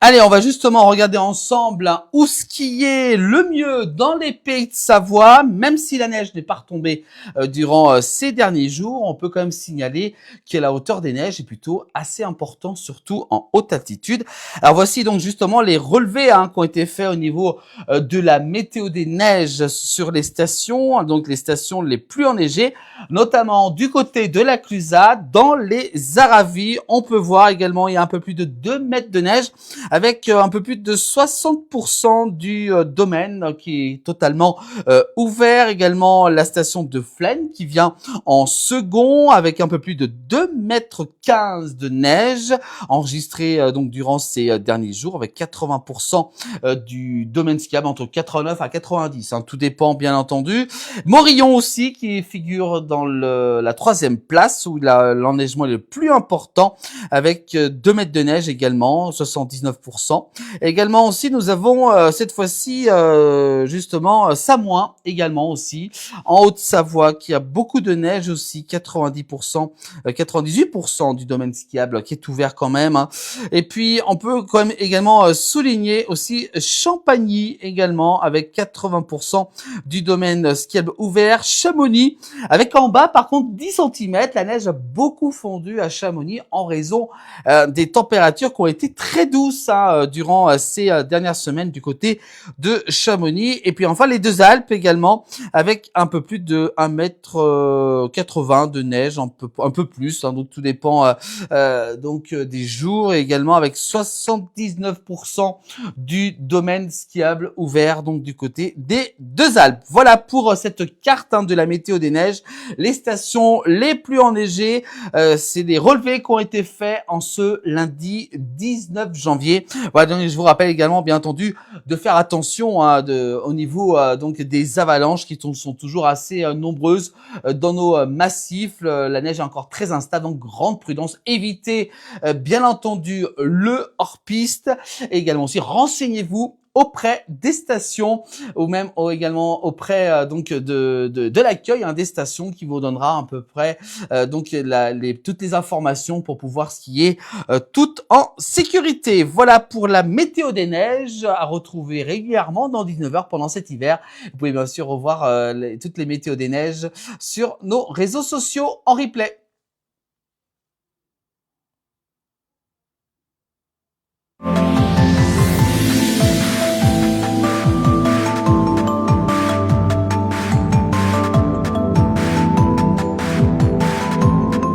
Allez, on va justement regarder ensemble où skier le mieux dans les pays de Savoie. Même si la neige n'est pas retombée durant ces derniers jours, on peut quand même signaler que la hauteur des neiges est plutôt assez importante, surtout en haute altitude. Alors voici donc justement les relevés qui ont été faits au niveau de la météo des neiges sur les stations, donc les stations les plus enneigées, notamment du côté de la Clusaz, dans les Aravis. On peut voir également il y a un peu plus de 2 mètres de neige, avec un peu plus de 60% du domaine qui est totalement ouvert. Également la station de Flaine qui vient en second avec un peu plus de 2,15 m de neige enregistrée donc durant ces derniers jours, avec 80% du domaine skiable, entre 89 à 90. Tout dépend bien entendu. Morillon aussi qui figure dans la 3e place où l'enneigement est le plus important, avec 2 mètres de neige également, 79%. Également aussi, nous avons cette fois-ci justement Samoin également aussi, en Haute-Savoie, qui a beaucoup de neige aussi, 90%, 98% du domaine skiable qui est ouvert quand même. Et puis, on peut quand même également souligner aussi Champagny également, avec 80% du domaine skiable ouvert. Chamonix, avec en bas par contre 10 cm, la neige a beaucoup fondu à Chamonix en raison des températures qui ont été très douces durant ces dernières semaines du côté de Chamonix. Et puis enfin les Deux Alpes également, avec un peu plus de 1,80 m de neige, un peu plus, donc tout dépend donc des jours, et également avec 79% du domaine skiable ouvert, donc du côté des Deux Alpes. Voilà pour cette carte de la météo des neiges. Les stations les plus enneigées, c'est des relevés qui ont été faits en ce lundi 19 janvier. Voilà, donc je vous rappelle également, bien entendu, de faire attention au niveau donc des avalanches qui sont toujours assez nombreuses dans nos massifs. La neige est encore très instable, donc grande prudence. Évitez bien entendu le hors-piste, et également aussi renseignez-vous auprès des stations, ou même également auprès donc de l'accueil des stations, qui vous donnera à peu près donc toutes les informations pour pouvoir skier tout en sécurité. Voilà pour la météo des neiges, à retrouver régulièrement dans 19h pendant cet hiver. Vous pouvez bien sûr revoir toutes les météos des neiges sur nos réseaux sociaux en replay.